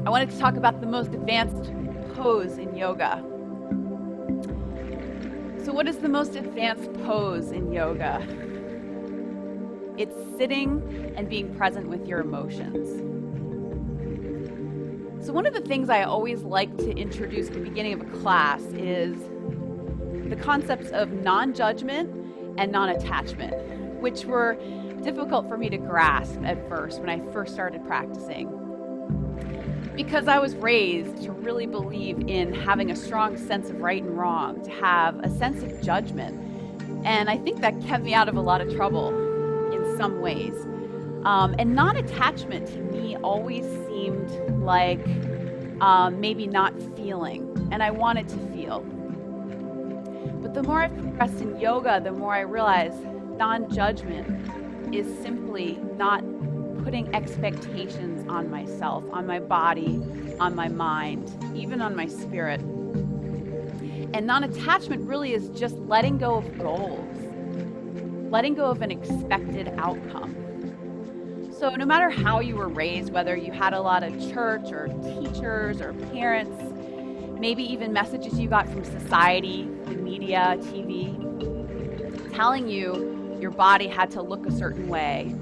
I wanted to talk about the most advanced pose in yoga. So what is the most advanced pose in yoga? It's sitting and being present with your emotions. So one of the things I always like to introduce at the beginning of a class is the concepts of non-judgment and non-attachment, which were difficult for me to grasp at first when I first started practicing. Because I was raised to really believe in having a strong sense of right and wrong, to have a sense of judgment. And I think that kept me out of a lot of trouble in some ways. And non-attachment to me always seemed like maybe not feeling, and I wanted to feel. But the more I've progressed in yoga, the more I realize non-judgment is simply not putting expectations on myself, on my body, on my mind, even on my spirit. And non-attachment really is just letting go of goals, letting go of an expected outcome. So no matter how you were raised, whether you had a lot of church or teachers or parents, maybe even messages you got from society, the media, TV, telling you your body had to look a certain way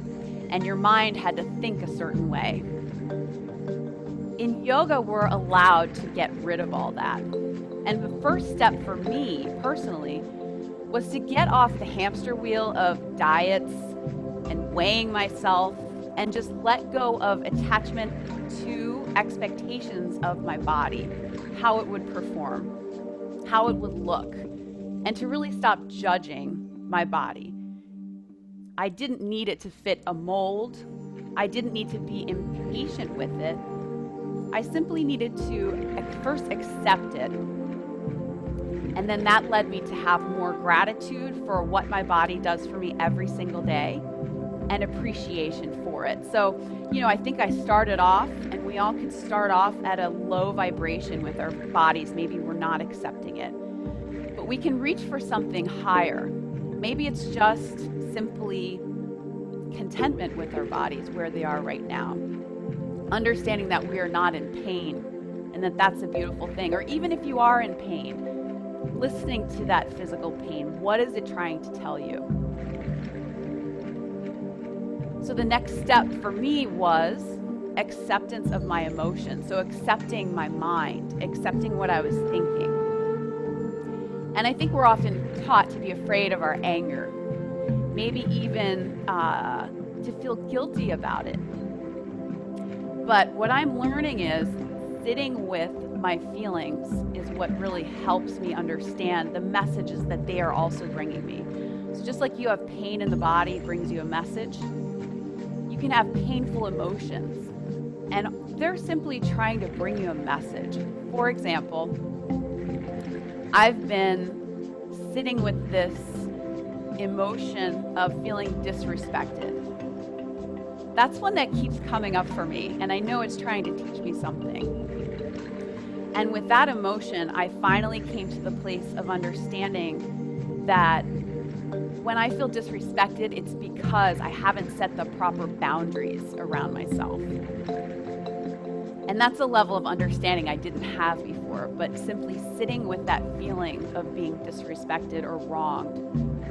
and your mind had to think a certain way. In yoga, we're allowed to get rid of all that. And the first step for me, personally, was to get off the hamster wheel of diets and weighing myself and just let go of attachment to expectations of my body, how it would perform, how it would look, and to really stop judging my body. I didn't need it to fit a mold. I didn't need to be impatient with it. I simply needed to first accept it. And then that led me to have more gratitude for what my body does for me every single day and appreciation for it. So, I think I started off, and we all could start off at a low vibration with our bodies. Maybe we're not accepting it. But we can reach for something higher. Maybe it's just simply contentment with our bodies where they are right now. Understanding that we are not in pain and that that's a beautiful thing. Or even if you are in pain, listening to that physical pain, what is it trying to tell you? So the next step for me was acceptance of my emotions. So accepting my mind, accepting what I was thinking. And I think we're often taught to be afraid of our anger, maybe even to feel guilty about it. But what I'm learning is sitting with my feelings is what really helps me understand the messages that they are also bringing me. So just like you have pain in the body brings you a message, you can have painful emotions, and they're simply trying to bring you a message. For example, I've been sitting with this emotion of feeling disrespected. That's one that keeps coming up for me, and I know it's trying to teach me something. And with that emotion, I finally came to the place of understanding that when I feel disrespected, it's because I haven't set the proper boundaries around myself. And that's a level of understanding I didn't have before, but simply sitting with that feeling of being disrespected or wronged,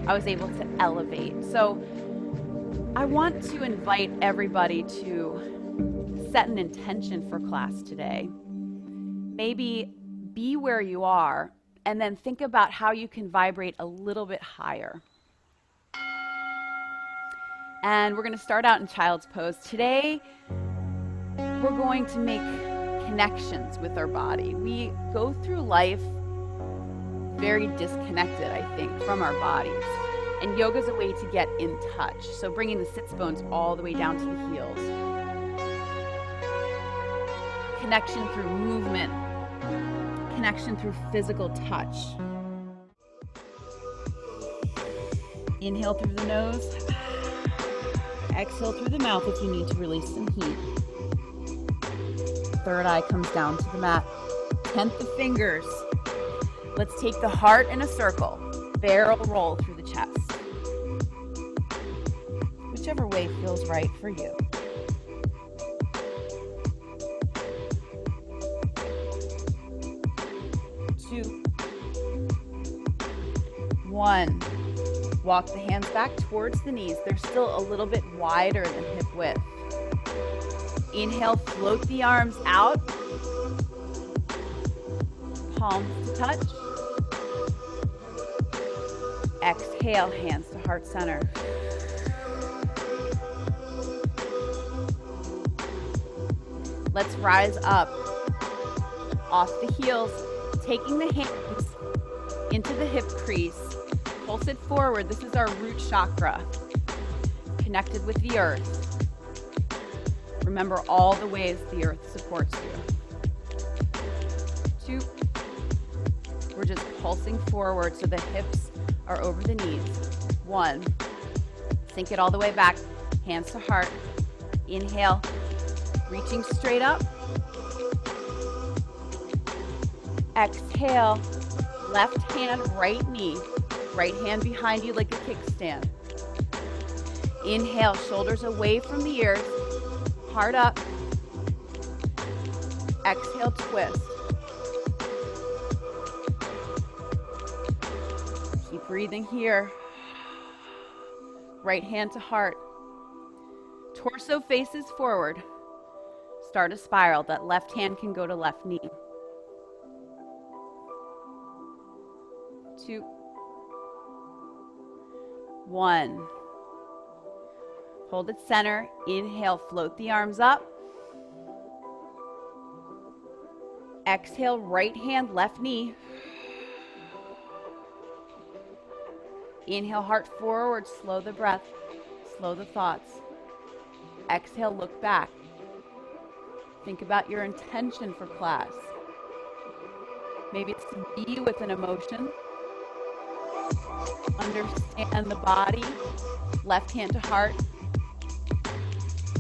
I was able to elevate. So I want to invite everybody to set an intention for class today. Maybe be where you are, and then think about how you can vibrate a little bit higher. And we're going to start out in child's pose. Today, we're going to make connections with our body. We go through life very disconnected, I think, from our bodies. And yoga is a way to get in touch. So bringing the sits bones all the way down to the heels. Connection through movement. Connection through physical touch. Inhale through the nose. Exhale through the mouth if you need to release some heat. Third eye comes down to the mat. 10th of fingers. Let's take the heart in a circle. Barrel roll through the chest. Whichever way feels right for you. 2, 1. Walk the hands back towards the knees. They're still a little bit wider than hip width. Inhale, float the arms out. Palms to touch. Exhale, hands to heart center. Let's rise up off the heels, taking the hands into the hip crease. Pulse it forward. This is our root chakra, connected with the earth. Remember all the ways the earth supports you. 2. We're just pulsing forward so the hips are over the knees. 1. Sink it all the way back. Hands to heart. Inhale, reaching straight up. Exhale, left hand, right knee. Right hand behind you like a kickstand. Inhale, shoulders away from the ears. Heart up. Exhale, twist. Keep breathing here. Right hand to heart. Torso faces forward. Start a spiral. That left hand can go to left knee. 2, 1. Hold it center. Inhale, float the arms up. Exhale, right hand, left knee. Inhale, heart forward. Slow the breath. Slow the thoughts. Exhale, look back. Think about your intention for class. Maybe it's to be with an emotion. Understand the body. Left hand to heart.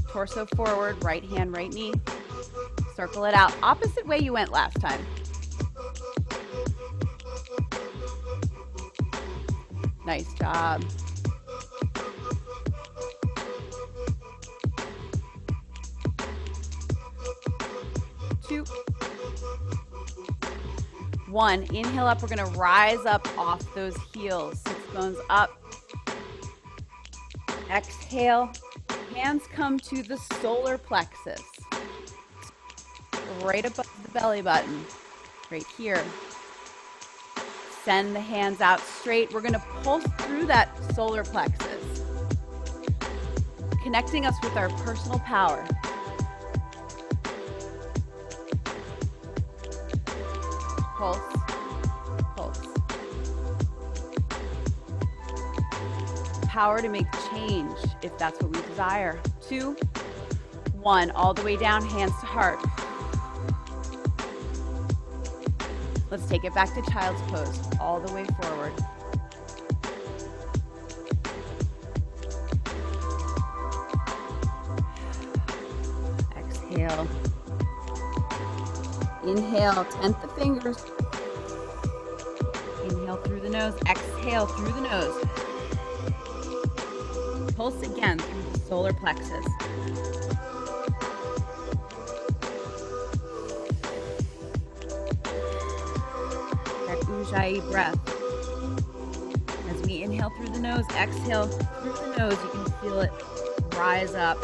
Torso forward, right hand, right knee. Circle it out. Opposite way you went last time. Nice job. Two. 1. Inhale up. We're going to rise up off those heels. Sits bones up. Exhale. Hands come to the solar plexus. Right above the belly button. Right here. Send the hands out straight. We're going to pulse through that solar plexus, connecting us with our personal power. Pulse, pulse. Power to make change if that's what we desire. 2, 1, all the way down, hands to heart. Let's take it back to child's pose, all the way forward. Exhale. Inhale, tent the fingers. Inhale through the nose, exhale through the nose. Pulse again through the solar plexus. That Ujjayi breath. As we inhale through the nose, exhale through the nose, you can feel it rise up.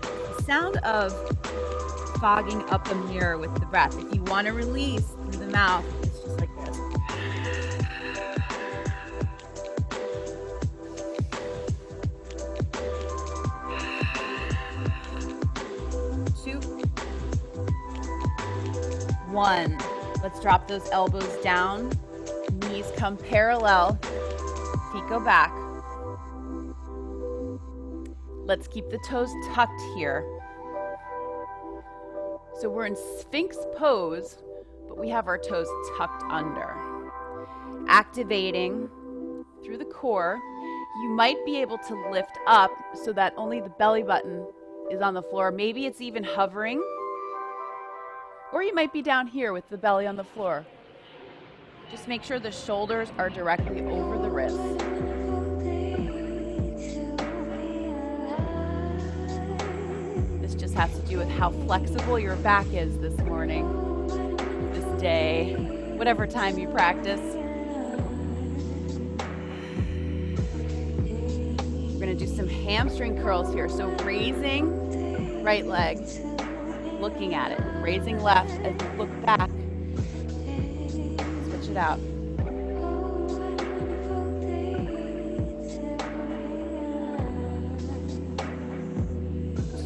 The sound of fogging up a mirror with the breath. If you want to release through the mouth, it's just like this. 2, 1. Let's drop those elbows down. Knees come parallel. Feet go back. Let's keep the toes tucked here. So we're in Sphinx pose, but we have our toes tucked under. Activating through the core. You might be able to lift up so that only the belly button is on the floor. Maybe it's even hovering. Or you might be down here with the belly on the floor. Just make sure the shoulders are directly over the wrists. This just has to do with how flexible your back is this morning, this day. whatever time you practice. We're gonna do some hamstring curls here. So raising right leg, looking at it, raising left as you look back. Switch it out.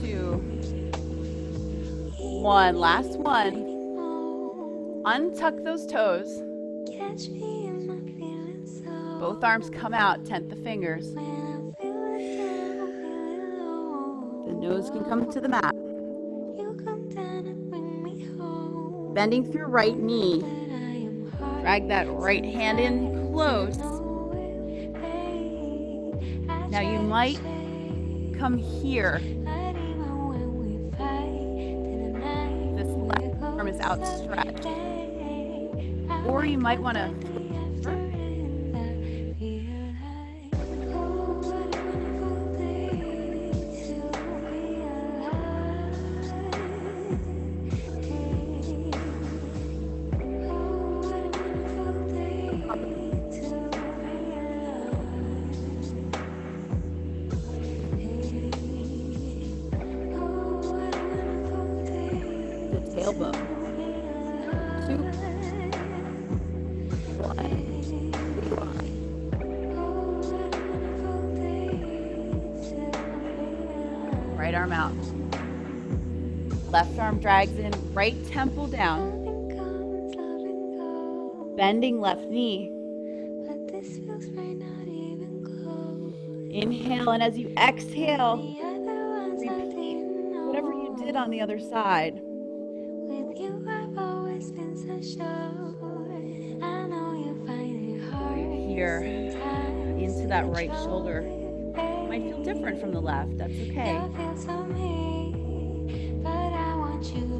2, 1, last one. Untuck those toes. Both arms come out, tent the fingers. The nose can come to the mat. Bending through right knee. Drag that right hand in close. Now you might come here. This left arm is outstretched. Or you might want to tailbone. 2, 1. Right arm out. Left arm drags in, right temple down. Bending left knee. Inhale, and as you exhale, repeat whatever you did on the other side. Here into that right shoulder. It might feel different from the left. That's okay. 2.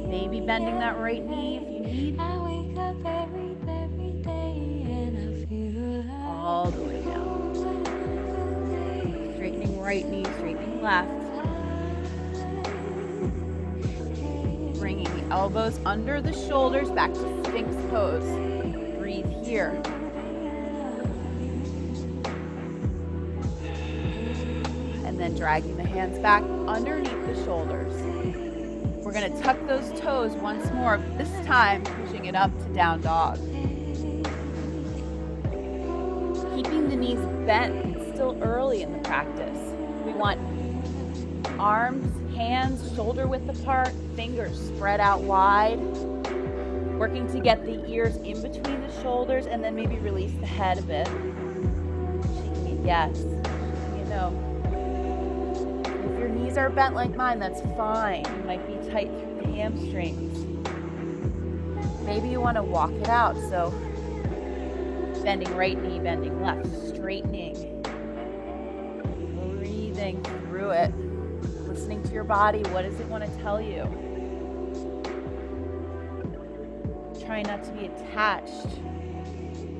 Maybe bending that right knee if you need. All the way down. Straightening right knee, straightening left. Bringing the elbows under the shoulders, back to Sphinx pose. Breathe here. And then dragging the hands back underneath the shoulders. We're going to tuck those toes once more, this time pushing it up to down dog. Keeping the knees bent, it's still early in the practice. We want arms, hands, shoulder width apart, fingers spread out wide. Working to get the ears in between the shoulders and then maybe release the head a bit. Shaking a yes, shaking a no. If your knees are bent like mine, that's fine. You might be tight through the hamstrings. Maybe you want to walk it out, so bending right knee, bending left, straightening. Breathing through it. Listening to your body, what does it want to tell you? Try not to be attached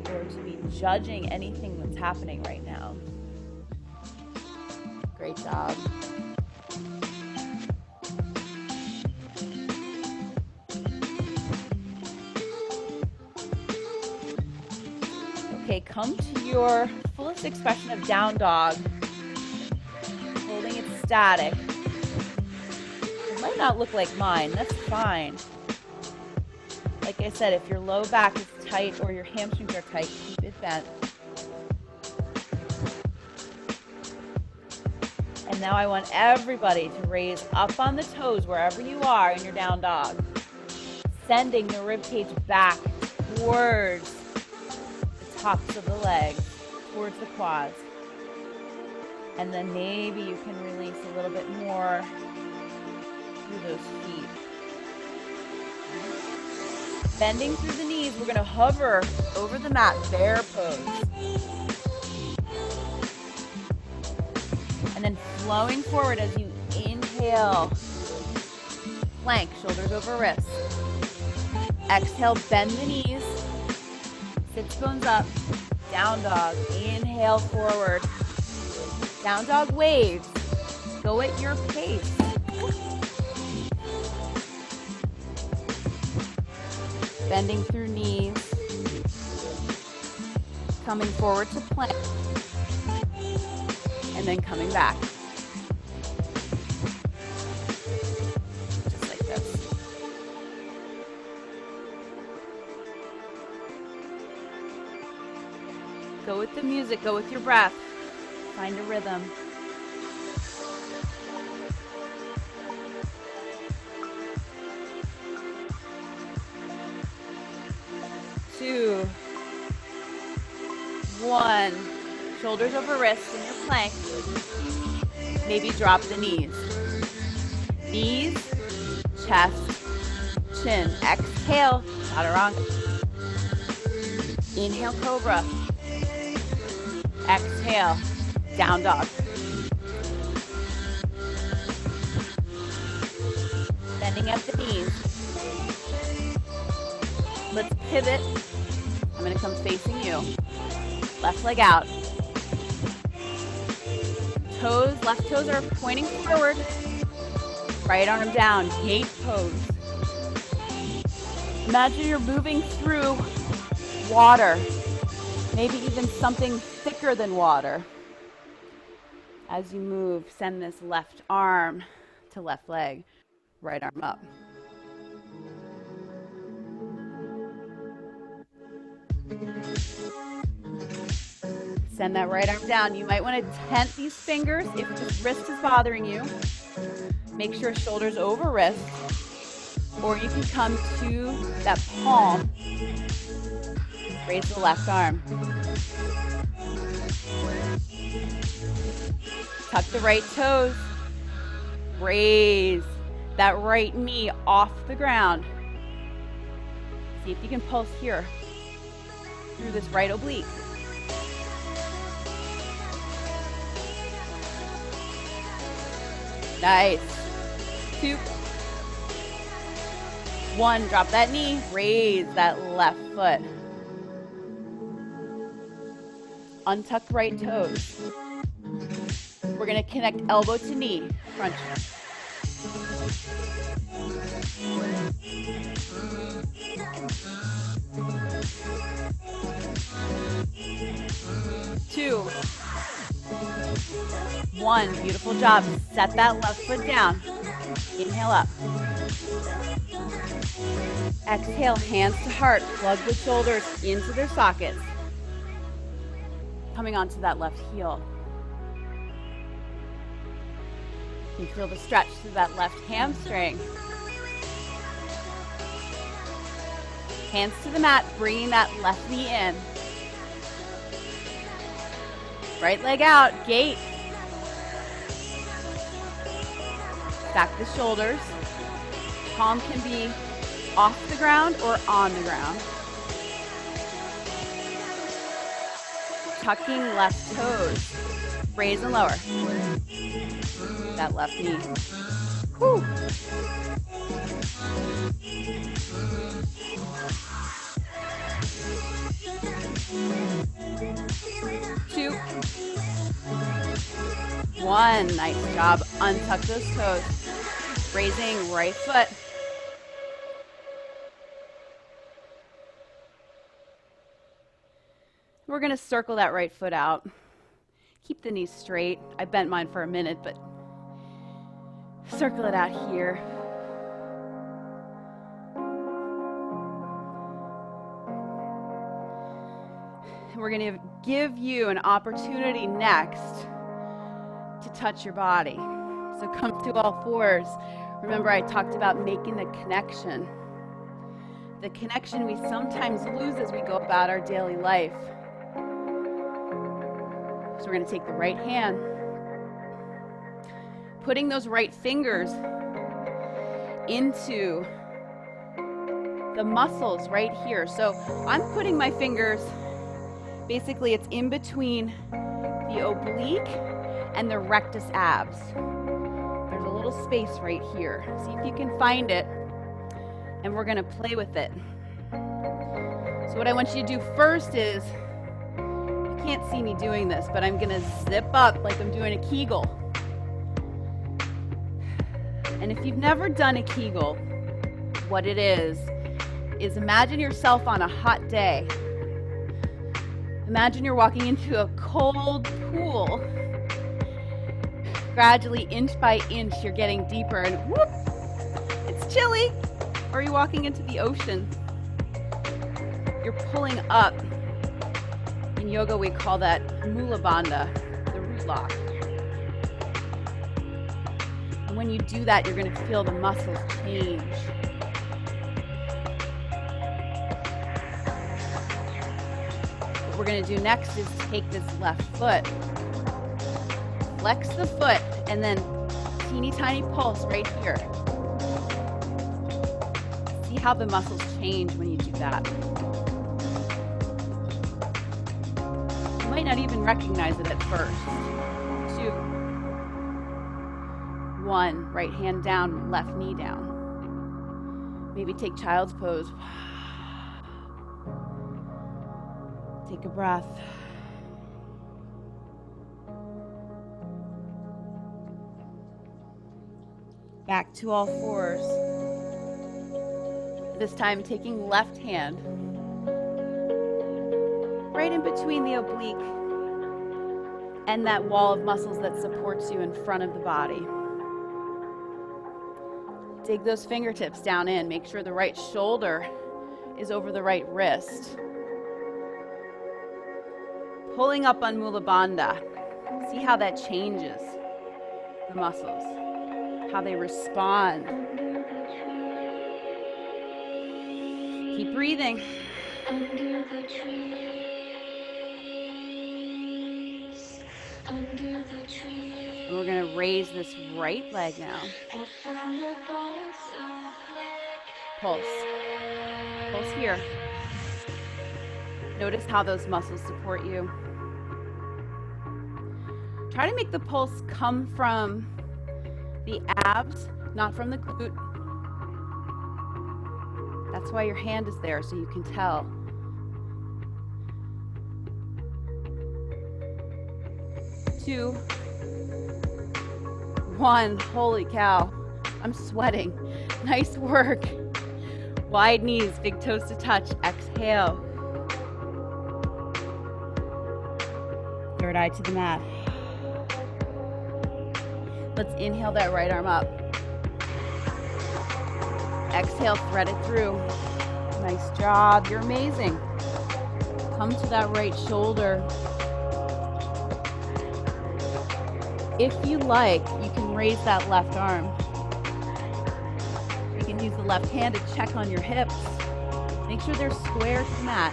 or to be judging anything that's happening right now. Great job. Okay, come to your fullest expression of down dog. Holding it static. It might not look like mine, that's fine. Like I said, if your low back is tight or your hamstrings are tight, keep it bent. And now I want everybody to raise up on the toes wherever you are in your down dog. Sending the ribcage back towards the tops of the legs, towards the quads. And then maybe you can release a little bit more through those feet. Bending through the knees, we're going to hover over the mat, bear pose. And then flowing forward as you inhale, plank, shoulders over wrists. Exhale, bend the knees, sits bones up, down dog, inhale forward. Down dog waves, go at your pace. Bending through knees. Coming forward to plank. And then coming back. Just like this. Go with the music, go with your breath. Find a rhythm. Two, one. Shoulders over wrists in your plank. Maybe drop the knees. Knees, chest, chin. Exhale, chaturanga. Inhale, cobra. Exhale, down dog. Bending at the knees. Let's pivot. I'm going to come facing you. Left leg out. Toes, left toes are pointing forward. Right arm down, gate pose. Imagine you're moving through water. Maybe even something thicker than water. As you move, send this left arm to left leg, right arm up. Send that right arm down. You might want to tent these fingers if this wrist is bothering you. Make sure shoulders over wrist. Or you can come to that palm. Raise the left arm. Tuck the right toes. Raise that right knee off the ground. See if you can pulse here through this right oblique. Nice. 2, 1, drop that knee, raise that left foot. Untuck right toes. We're going to connect elbow to knee, crunch. Two, 1, beautiful job. Set that left foot down. Inhale up. Exhale, hands to heart. Plug the shoulders into their sockets. Coming onto that left heel. You can feel the stretch through that left hamstring. Hands to the mat, bringing that left knee in. Right leg out, gate. Stack the shoulders. Palm can be off the ground or on the ground. Tucking left toes. Raise and lower. That left knee. Whew. Two, 1, nice job. Untuck those toes. Raising right foot. We're going to circle that right foot out. Keep the knees straight. I bent mine for a minute, but circle it out here. We're going to give you an opportunity next to touch your body. So come to all fours. Remember, I talked about making the connection. The connection we sometimes lose as we go about our daily life. So we're going to take the right hand, putting those right fingers into the muscles right here. So I'm putting my fingers, basically it's in between the oblique and the rectus abs. There's a little space right here. See if you can find it, and we're going to play with it. So what I want you to do first is, you can't see me doing this, but I'm going to zip up like I'm doing a Kegel. And if you've never done a Kegel, what it is is imagine yourself on a hot day. Imagine you're walking into a cold pool. Gradually, inch by inch, you're getting deeper and whoop, it's chilly. Or you're walking into the ocean. You're pulling up. In yoga, we call that mula bandha, the root lock. And when you do that, you're going to feel the muscles change. What we're going to do next is take this left foot, flex the foot, and then teeny tiny pulse right here. See how the muscles change when you do that. You might not even recognize it at first. 2, 1, right hand down, left knee down. Maybe take child's pose. Take a breath. Back to all fours. This time taking left hand right in between the oblique and that wall of muscles that supports you in front of the body. Dig those fingertips down in. Make sure the right shoulder is over the right wrist. Pulling up on Mula Bandha. See how that changes the muscles, how they respond. Keep breathing. And we're going to raise this right leg now. Pulse. Pulse here. Notice how those muscles support you. Try to make the pulse come from the abs, not from the glute. That's why your hand is there, so you can tell. 2, 1. Holy cow, I'm sweating. Nice work. Wide knees, big toes to touch. Exhale. Third eye to the mat. Let's inhale that right arm up. Exhale, thread it through. Nice job, you're amazing. Come to that right shoulder. If you like, you can raise that left arm. You can use the left hand to check on your hips. Make sure they're square to the mat.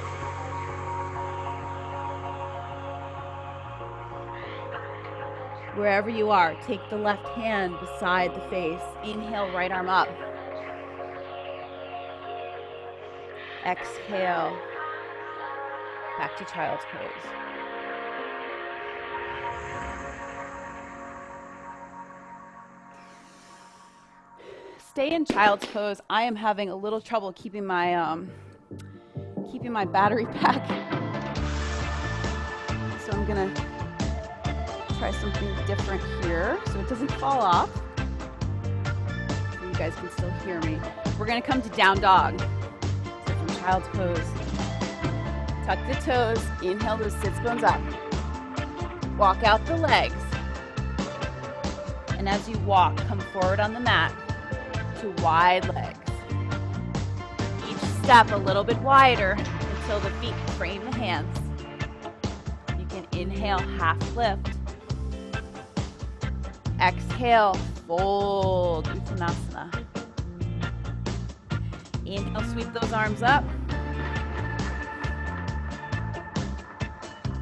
Wherever you are, take the left hand beside the face. Inhale, right arm up. Exhale, back to child's pose. Stay in child's pose. I am having a little trouble keeping my battery pack. So I'm gonna try something different here so it doesn't fall off. So you guys can still hear me. We're gonna come to down dog. So from child's pose. Tuck the toes, inhale those sits bones up. Walk out the legs. And as you walk, come forward on the mat to wide legs. Each step a little bit wider until the feet frame the hands. You can inhale, half lift. Exhale, fold, Uttanasana. Inhale, sweep those arms up.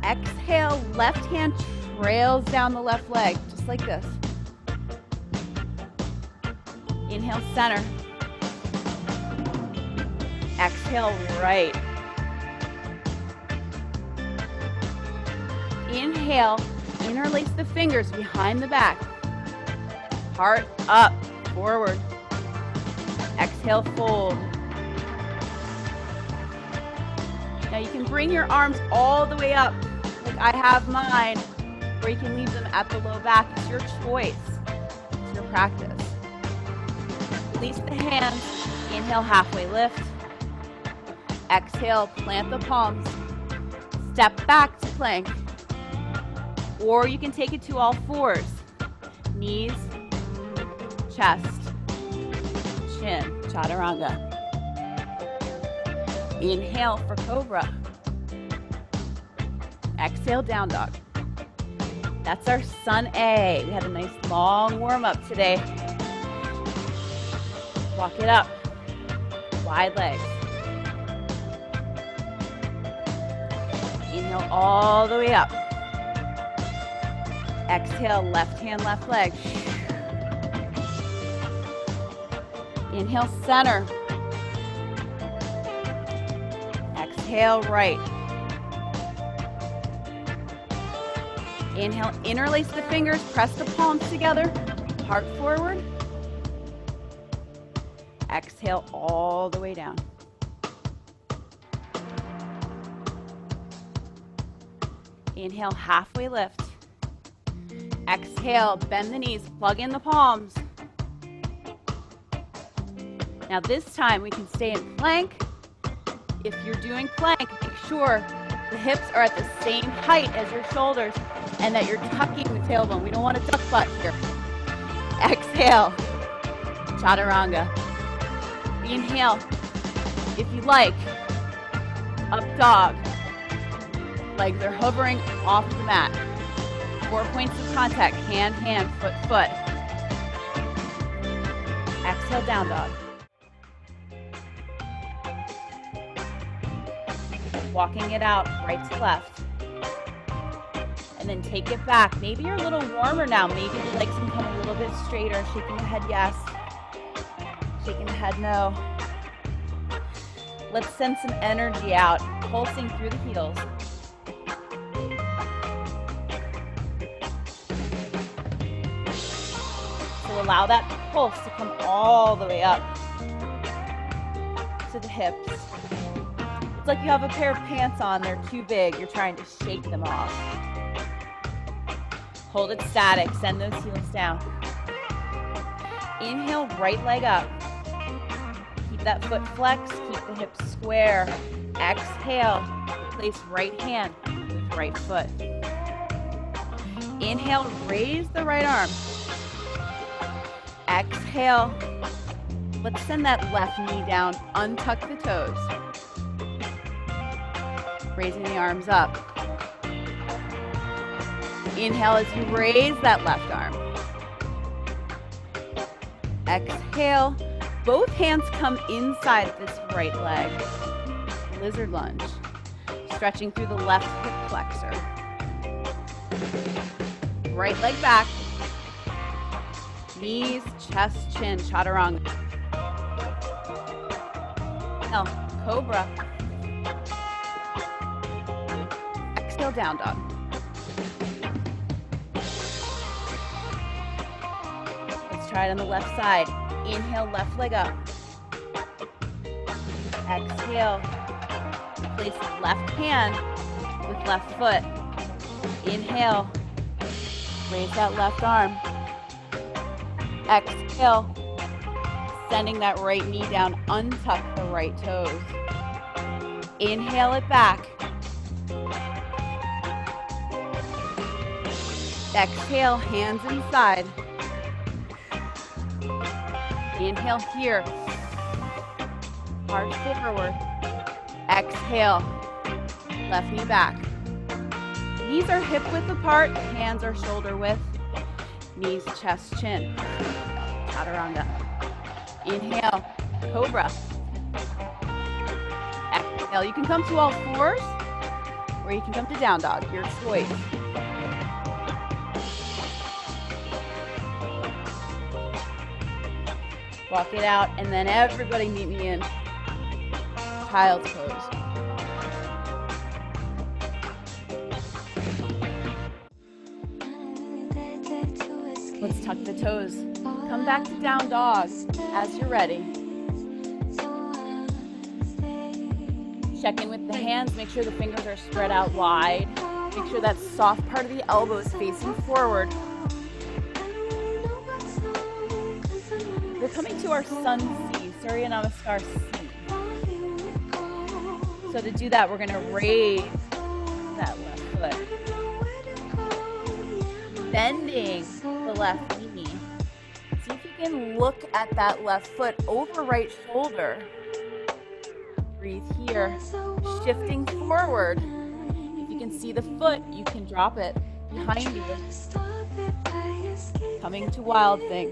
Exhale, left hand trails down the left leg, just like this. Inhale, center. Exhale, right. Inhale, interlace the fingers behind the back. Heart up, forward. Exhale, fold. Now you can bring your arms all the way up, like I have mine, or you can leave them at the low back. It's your choice. It's your practice. Release the hands. Inhale, halfway lift. Exhale, plant the palms. Step back to plank. Or you can take it to all fours. Knees, chest, chin, chaturanga. Inhale for cobra. Exhale, down dog. That's our sun A. We had a nice long warm up today. Walk it up. Wide legs. Inhale all the way up. Exhale, left hand, left leg. Inhale, center. Exhale, right. Inhale, interlace the fingers, press the palms together, heart forward. Exhale all the way down. Inhale, halfway lift. Exhale, bend the knees, plug in the palms. Now this time we can stay in plank. If you're doing plank, make sure the hips are at the same height as your shoulders and that you're tucking the tailbone. We don't want to duck butt here. Exhale, chaturanga. Inhale, if you like, up dog. Legs are hovering off the mat. 4 points of contact, hand, hand, foot, foot. Exhale, down dog. Walking it out, right to left. And then take it back. Maybe you're a little warmer now. Maybe the legs can come a little bit straighter. Shaking the head, yes. Shaking the head, no. Let's send some energy out, pulsing through the heels. So allow that pulse to come all the way up to the hips. It's like you have a pair of pants on, they're too big, you're trying to shake them off. Hold it static, send those heels down. Inhale, right leg up. Keep that foot flexed, keep the hips square. Exhale, place right hand with right foot. Inhale, raise the right arm. Exhale, let's send that left knee down, untuck the toes. Raising the arms up. Inhale as you raise that left arm. Exhale, both hands come inside this right leg. Lizard lunge. Stretching through the left hip flexor. Right leg back. Knees, chest, chin, chaturanga. Now, cobra. Exhale, down dog. Let's try it on the left side. Inhale, left leg up. Exhale. Place left hand with left foot. Inhale. Raise that left arm. Exhale. Sending that right knee down, untuck the right toes. Inhale it back. Exhale, hands inside. Inhale here. Heart forward. Exhale. Left knee back. Knees are hip width apart, hands are shoulder width. Knees, chest, chin. Chaturanga. Inhale, cobra. Exhale, you can come to all fours, or you can come to down dog, your choice. Walk it out, and then everybody meet me in child's pose. Let's tuck the toes. Come back to down dog as you're ready. Check in with the hands. Make sure the fingers are spread out wide. Make sure that soft part of the elbow is facing forward. We're coming to our sun C, Surya Namaskar C. So to do that, we're going to raise that left foot. Bending the left knee. See if you can look at that left foot over right shoulder. Breathe here. Shifting forward. If you can see the foot, you can drop it behind you. Coming to wild thing.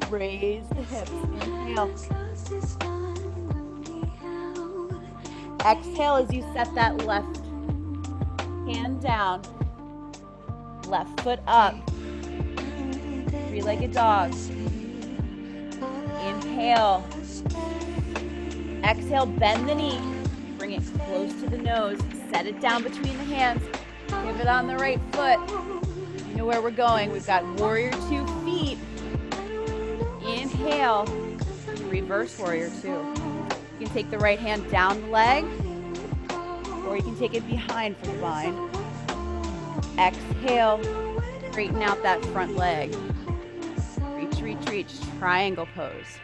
Raise the hips. Inhale. Exhale as you set that left hand down. Left foot up. Three-legged dog. Inhale. Exhale, bend the knee. Bring it close to the nose. Set it down between the hands. Pivot on the right foot. You know where we're going. We've got warrior 2 feet. Inhale. Reverse warrior 2. You can take the right hand down the leg, or you can take it behind for the bind. Exhale. Straighten out that front leg. Reach, reach, reach. Triangle pose.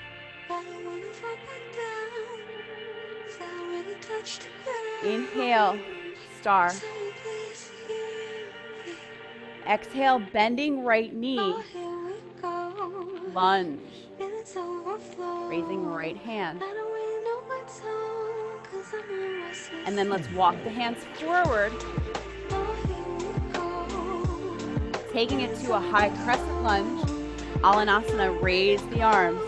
Inhale, star. Exhale, bending right knee. Lunge. Raising right hand. And then let's walk the hands forward. Taking it to a high crescent lunge. Alanasana, raise the arms.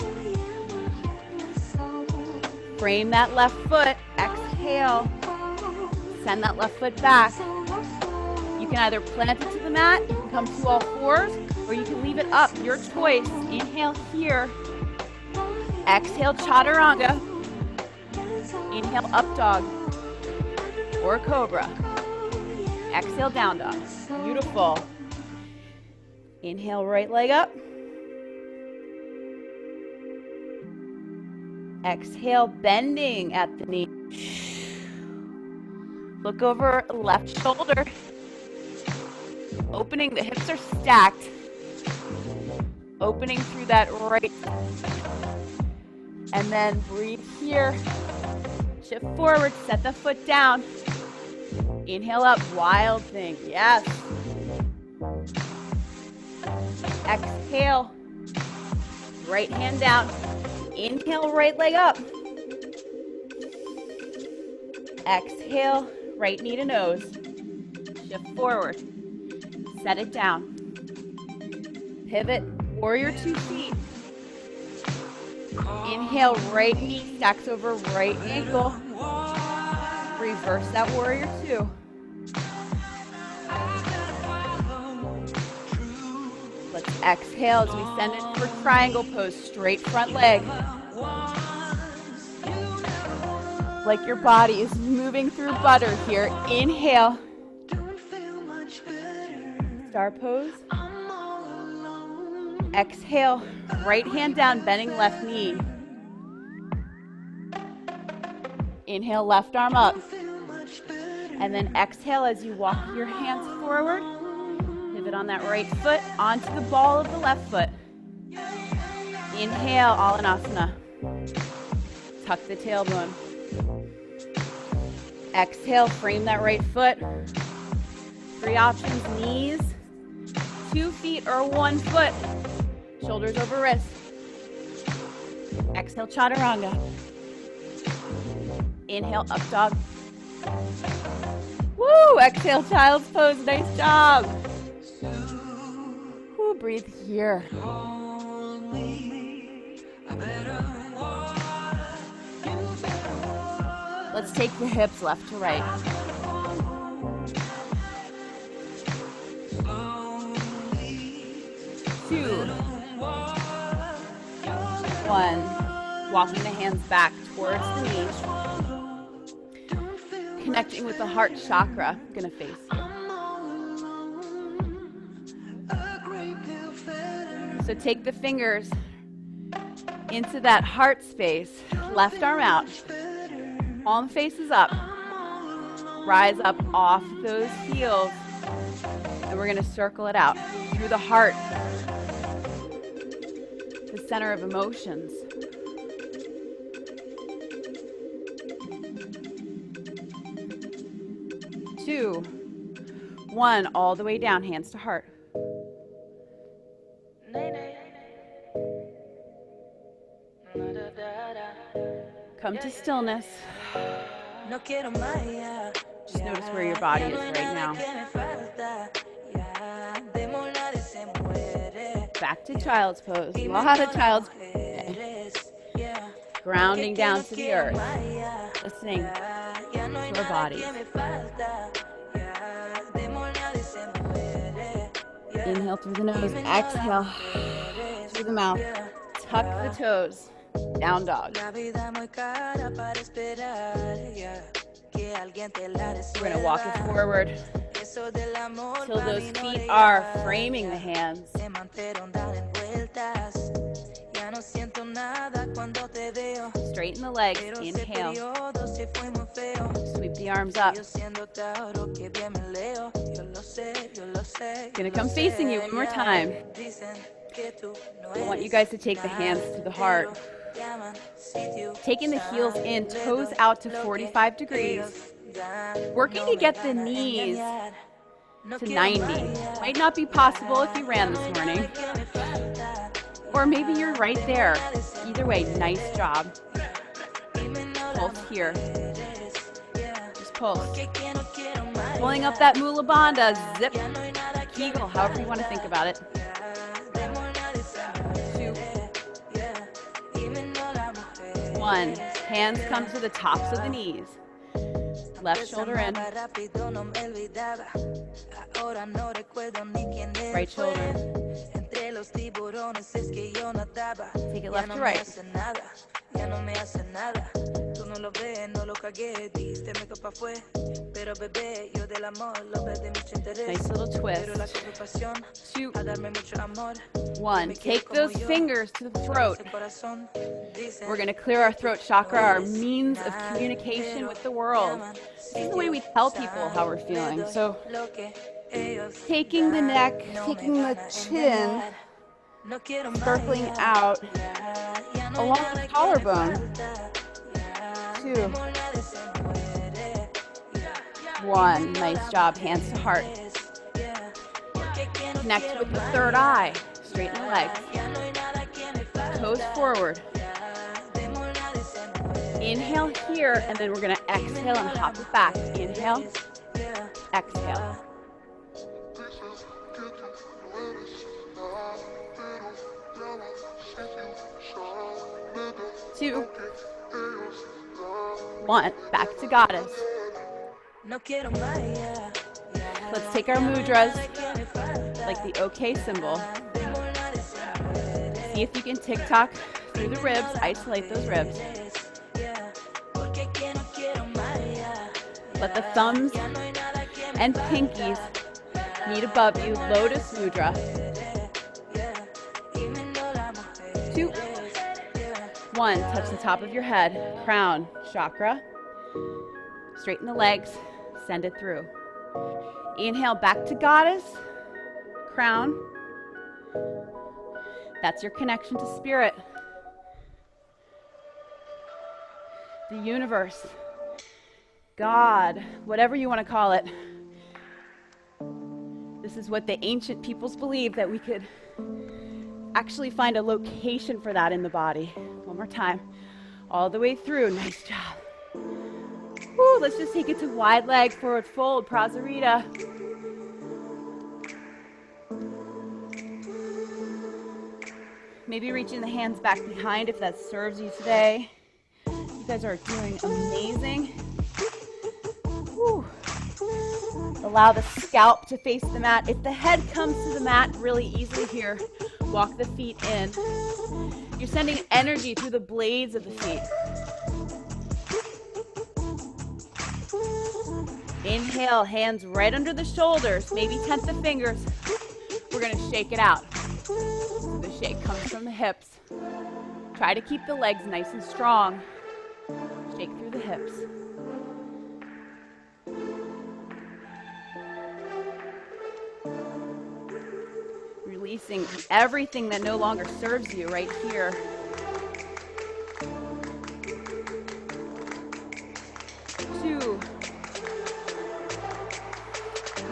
Frame that left foot. Exhale. Send that left foot back. You can either plant it to the mat, you can come to all fours, or you can leave it up, your choice. Inhale here. Exhale, chaturanga. Inhale, up dog or cobra. Exhale, down dog. Beautiful. Inhale, right leg up. Exhale, bending at the knee. Look over left shoulder. Opening, the hips are stacked. Opening through that right. And then breathe here. Shift forward, set the foot down. Inhale up, wild thing, yes. Exhale, right hand down. Inhale, right leg up. Exhale, right knee to nose. Shift forward, set it down. Pivot, warrior 2 feet. Inhale, right knee stacks over right ankle. Reverse that warrior 2. Let's exhale as we send it for triangle pose, straight front leg. Like your body is moving through butter here. Inhale. Star pose. Exhale, right hand down, bending left knee. Inhale, left arm up. And then exhale as you walk your hands forward. Pivot on that right foot onto the ball of the left foot. Inhale, Alanasana. Tuck the tailbone. Exhale, frame that right foot. 3 options, knees, 2 feet or 1 foot. Shoulders over wrist. Exhale, chaturanga. Inhale, up dog. Woo! Exhale, child's pose. Nice job. Woo, breathe here. Let's take the hips left to right. Two. 1. Walking the hands back towards the knees. Connecting with the heart chakra. Gonna face you. So take the fingers into that heart space. Left arm out. Palm faces up. Rise up off those heels. And we're gonna circle it out through the heart. The center of emotions. 2, 1, all the way down, hands to heart. Come to stillness. Just notice where your body is right now. Back to child's pose. A lot of child's pose. Grounding down to the earth. Listening to our bodies. Inhale through the nose. Exhale through the mouth. Tuck the toes. Down dog. We're going to walk it forward till those feet are framing the hands. Straighten the legs. Inhale. Sweep the arms up. Gonna come facing you one more time. I want you guys to take the hands to the heart. Taking the heels in, toes out to 45 degrees. Working to get the knees to 90. Might not be possible if you ran this morning. Or maybe you're right there. Either way, nice job. Pulse here. Just pulse. Pulling up that Mula Bandha. Zip. Kegel, however you want to think about it. 2, 1. Hands come to the tops of the knees. Left shoulder in. Right shoulder. Take it left to right. Nice little twist. 2, 1. Take those fingers to the throat. We're going to clear our throat chakra, our means of communication with the world. This is the way we tell people how we're feeling. So, taking the neck, taking the chin, circling out along the collarbone. 2, 1. Nice job. Hands to heart. Connect with the third eye. Straighten the legs. Toes forward. Inhale here, and then we're going to exhale and hop it back. Inhale. Exhale. Two, 1. Back to goddess. Let's take our mudras, like the OK symbol. See if you can tick-tock through the ribs, isolate those ribs. Let the thumbs and pinkies meet above you, lotus mudra. 2, 1, touch the top of your head, crown chakra. Straighten the legs, send it through. Inhale, back to goddess, crown. That's your connection to spirit. The universe, God, whatever you want to call it. This is what the ancient peoples believed, that we could actually find a location for that in the body. One more time. All the way through. Nice job. Woo, let's just take it to wide leg, forward fold, Prasarita. Maybe reaching the hands back behind if that serves you today. You guys are doing amazing. Woo. Allow the scalp to face the mat. If the head comes to the mat really easily here, walk the feet in. You're sending energy through the blades of the feet. Inhale, hands right under the shoulders, maybe tent the fingers. We're going to shake it out. So the shake comes from the hips. Try to keep the legs nice and strong. Shake through the hips. Releasing everything that no longer serves you right here.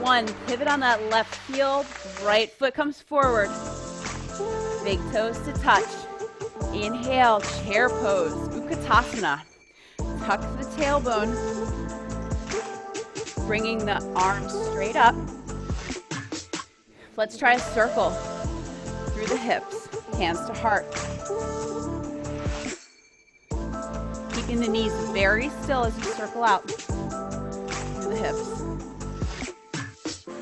1, pivot on that left heel, right foot comes forward. Big toes to touch. Inhale, chair pose, Utkatasana. Tuck the tailbone, bringing the arms straight up. Let's try a circle through the hips, hands to heart. Keeping the knees very still as you circle out through the hips.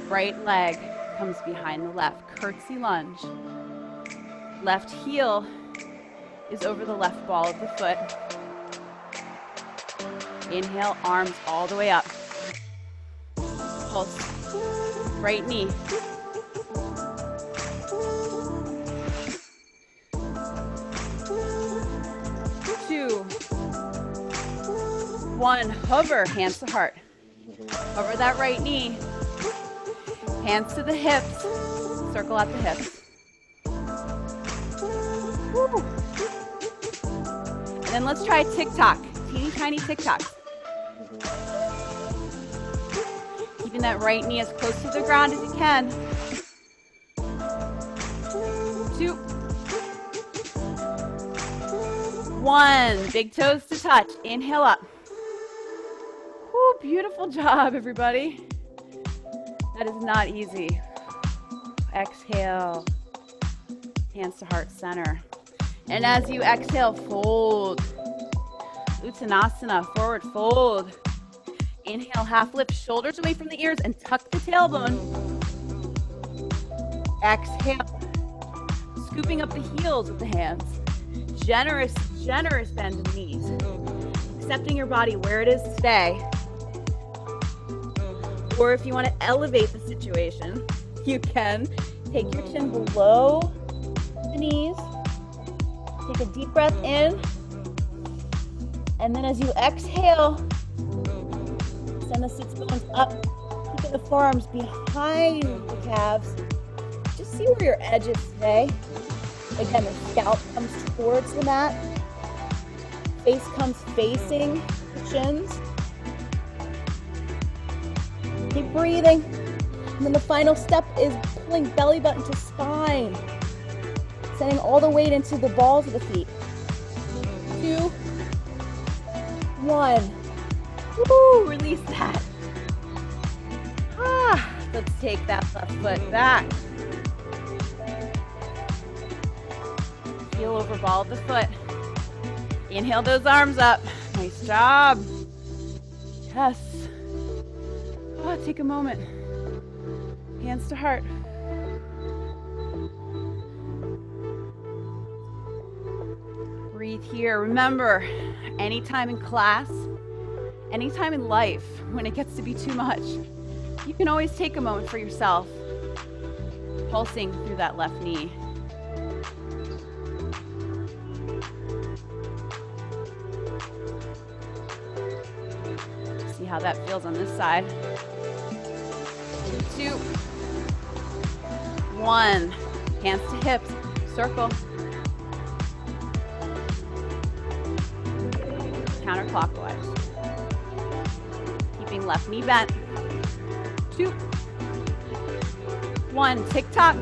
Right leg comes behind the left, curtsy lunge. Left heel is over the left ball of the foot. Inhale, arms all the way up. Pulse, right knee. Two, one, hover, hands to heart. Hover that right knee. Hands to the hips. Circle out the hips. Woo. And then let's try tick-tock. Teeny tiny tick-tocks. Keeping that right knee as close to the ground as you can. 2, 1. Big toes to touch. Inhale up. Woo, beautiful job, everybody. That is not easy. Exhale. Hands to heart center. And as you exhale, fold. Uttanasana, forward fold. Inhale, half lift, shoulders away from the ears and tuck the tailbone. Exhale, scooping up the heels with the hands. Generous, generous bend in the knees. Accepting your body where it is today. Or if you want to elevate the situation, you can take your chin below the knees. Take a deep breath in. And then as you exhale, send the sits bones up, keeping the forearms behind the calves. Just see where your edge is today. Again, the scalp comes towards the mat. Face comes facing the shins. Keep breathing. And then the final step is pulling belly button to spine. Sending all the weight into the balls of the feet. 2, 1. Woo, release that. Let's take that left foot back. Heel over ball of the foot. Inhale those arms up. Nice job. Yes. Take a moment. Hands to heart. Breathe here. Remember, anytime in class, anytime in life, when it gets to be too much, you can always take a moment for yourself, pulsing through that left knee. See how that feels on this side. 2, 1. Hands to hips. Circle. Counterclockwise. Keeping left knee bent. 2, 1. Tick-tock.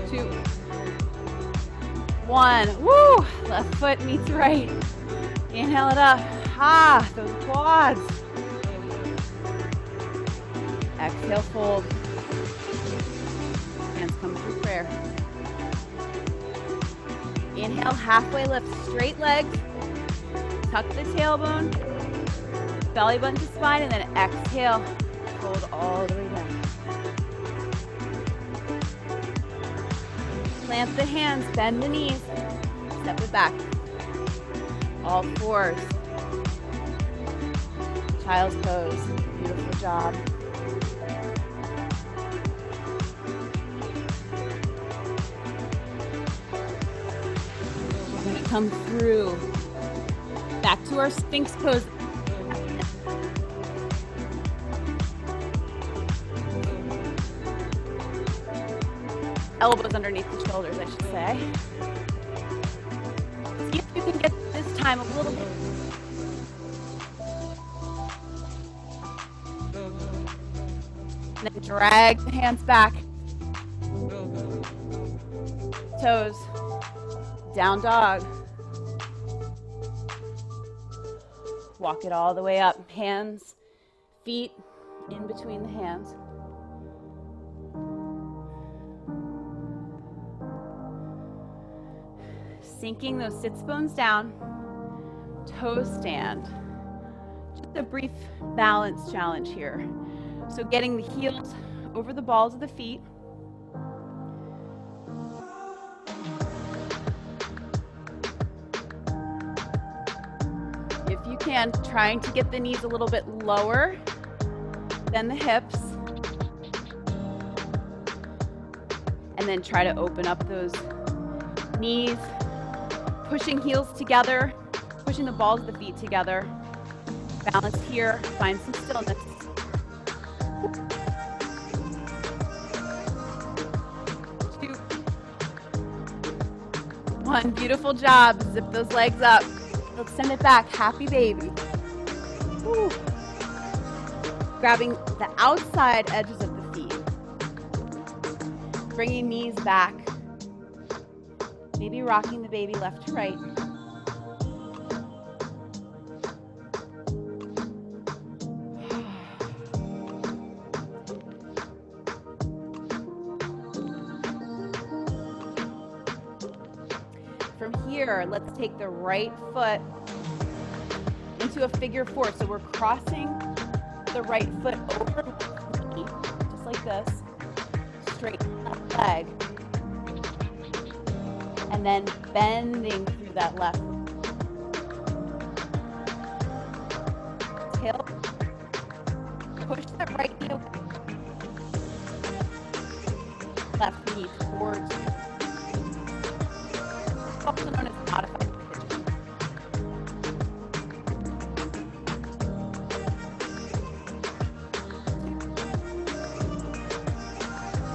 2, 1. Woo! Left foot meets right. Inhale it up. Those quads. Exhale, fold. Hands come through prayer. Inhale, halfway lift, straight legs. Tuck the tailbone. Belly button to spine, and then exhale. Fold all the way down. Plant the hands, bend the knees. Step it back. All fours. Child's pose. Beautiful job. We're going to come through. Back to our Sphinx pose. Elbows underneath the shoulders, I should say. See if you can get this time a little bit. And then drag the hands back. Toes. Down dog. Walk it all the way up. Hands, feet in between the hands. Sinking those sits bones down. Toe stand. Just a brief balance challenge here. So getting the heels over the balls of the feet. If you can, trying to get the knees a little bit lower than the hips. And then try to open up those knees, pushing heels together, pushing the balls of the feet together. Balance here, find some stillness. Two. One, beautiful job. Zip those legs up. Let's send it back, happy baby. Woo. Grabbing the outside edges of the feet. Bringing knees back. Maybe rocking the baby left to right. From here, let's take the right foot into a figure four. So we're crossing the right foot over the knee, just like this. Straighten that leg. And then bending through that left. Tail. Push that right knee away. Left knee towards you. Also known as modified pigeon.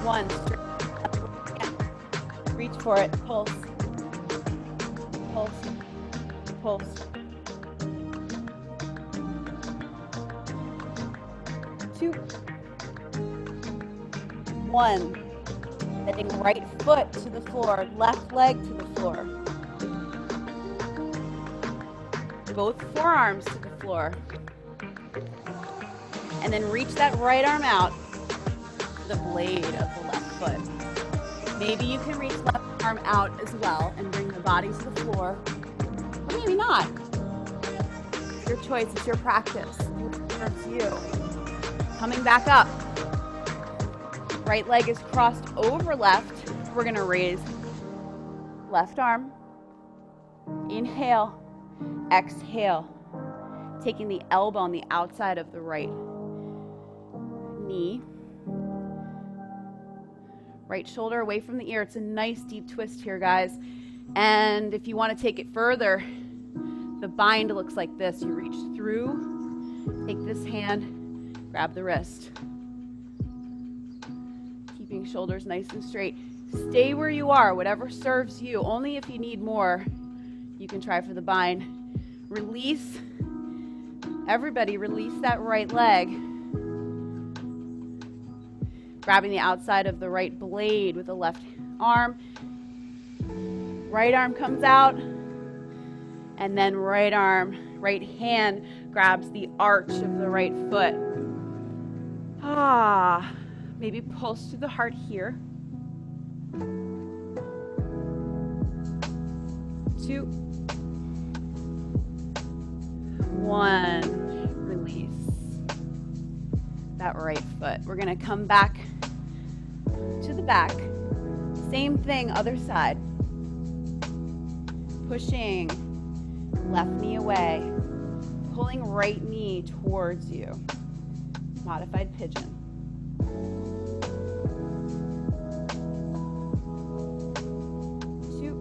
One. Reach for it. Pulse. Pulse, pulse. Two. One. Bending right foot to the floor, left leg to the floor. Both forearms to the floor. And then reach that right arm out to the blade of the left foot. Maybe you can reach left arm out as well and bring the body to the floor. Or maybe not. It's your choice, it's your practice. It serves you. Coming back up. Right leg is crossed over left. We're gonna raise left arm. Inhale, exhale. Taking the elbow on the outside of the right knee. Right shoulder away from the ear. It's a nice deep twist here, guys. And if you want to take it further, the bind looks like this. You reach through, take this hand, grab the wrist. Keeping shoulders nice and straight. Stay where you are, whatever serves you. Only if you need more, you can try for the bind. Release. Everybody release that right leg. Grabbing the outside of the right blade with the left arm. Right arm comes out. And then right hand grabs the arch of the right foot. Maybe pulse to the heart here. 2, 1. Release that right foot. We're going to come back to the back. Same thing, other side. Pushing left knee away. Pulling right knee towards you. Modified pigeon. 2,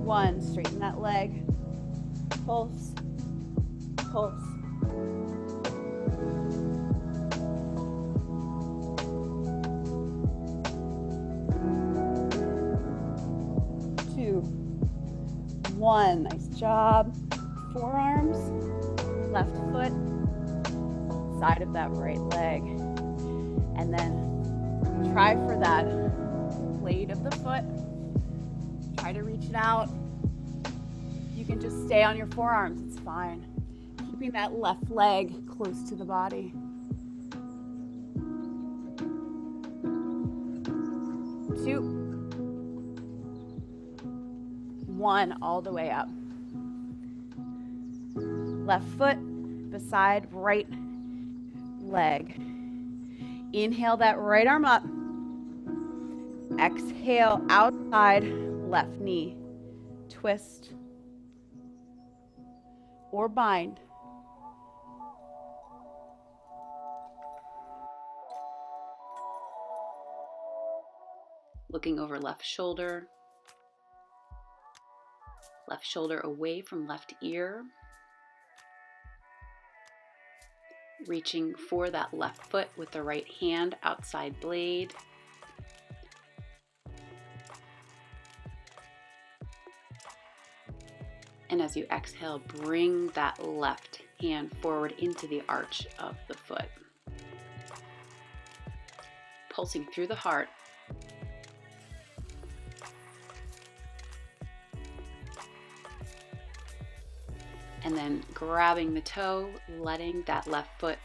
1. Straighten that leg. Pulse. Pulse. 2, 1. Nice job. Forearms. Left foot. side of that right leg. And then try for that blade of the foot. Try to reach it out. You can just stay on your forearms, it's fine. Keeping that left leg close to the body. 2, 1, all the way up. Left foot beside right leg. Inhale that right arm up. Exhale, outside left knee. Twist or bind. Looking over left shoulder away from left ear. Reaching for that left foot with the right hand, outside blade. And as you exhale, bring that left hand forward into the arch of the foot. Pulsing through the heart. And then grabbing the toe, letting that left foot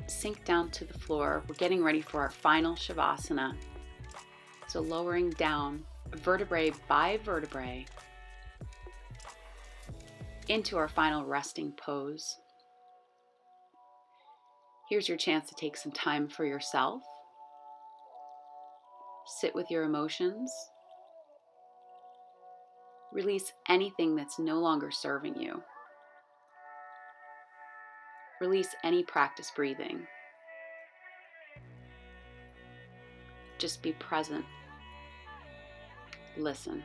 sink down to the floor. We're getting ready for our final savasana. So lowering down vertebrae by vertebrae into our final resting pose. Here's your chance to take some time for yourself. Sit with your emotions. Release anything that's no longer serving you. Release any practice breathing. Just be present. Listen.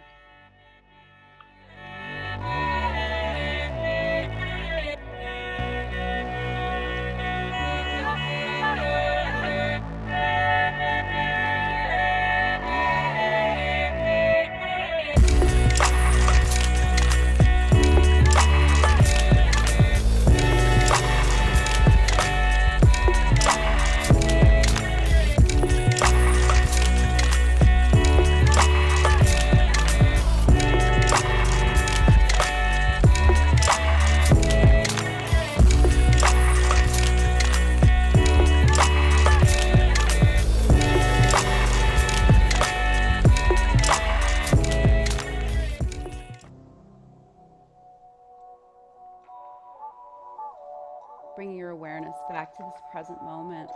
Bringing your awareness back to this present moment.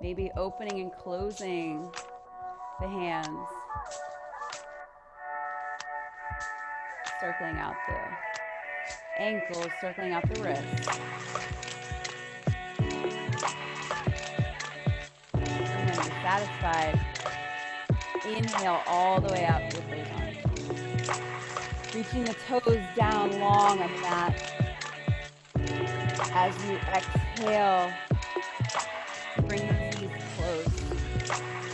Maybe opening and closing the hands. Circling out the ankles, circling out the wrists. And when you're satisfied, inhale all the way up with those arms. Reaching the toes down long on the mat. As you exhale, bring the knees close.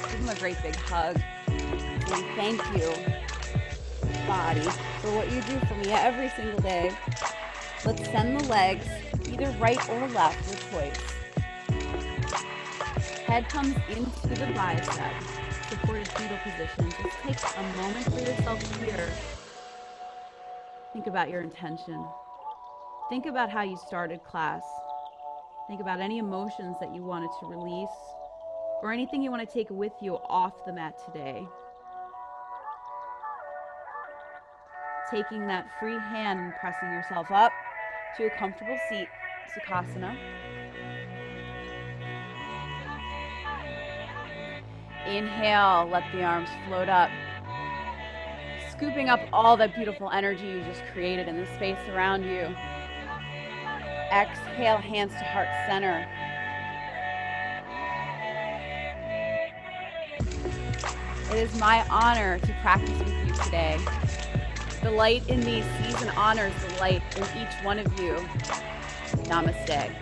Give them a great big hug. And thank you, body, for what you do for me every single day. Let's send the legs either right or left, your choice. Head comes into the bicep, supported fetal position. Just take a moment for yourself here. Think about your intention. Think about how you started class. Think about any emotions that you wanted to release or anything you want to take with you off the mat today. Taking that free hand and pressing yourself up to a comfortable seat, Sukhasana. Inhale, let the arms float up. Scooping up all that beautiful energy you just created in the space around you. Exhale, hands to heart center. It is my honor to practice with you today. The light in me sees and honors the light in each one of you. Namaste.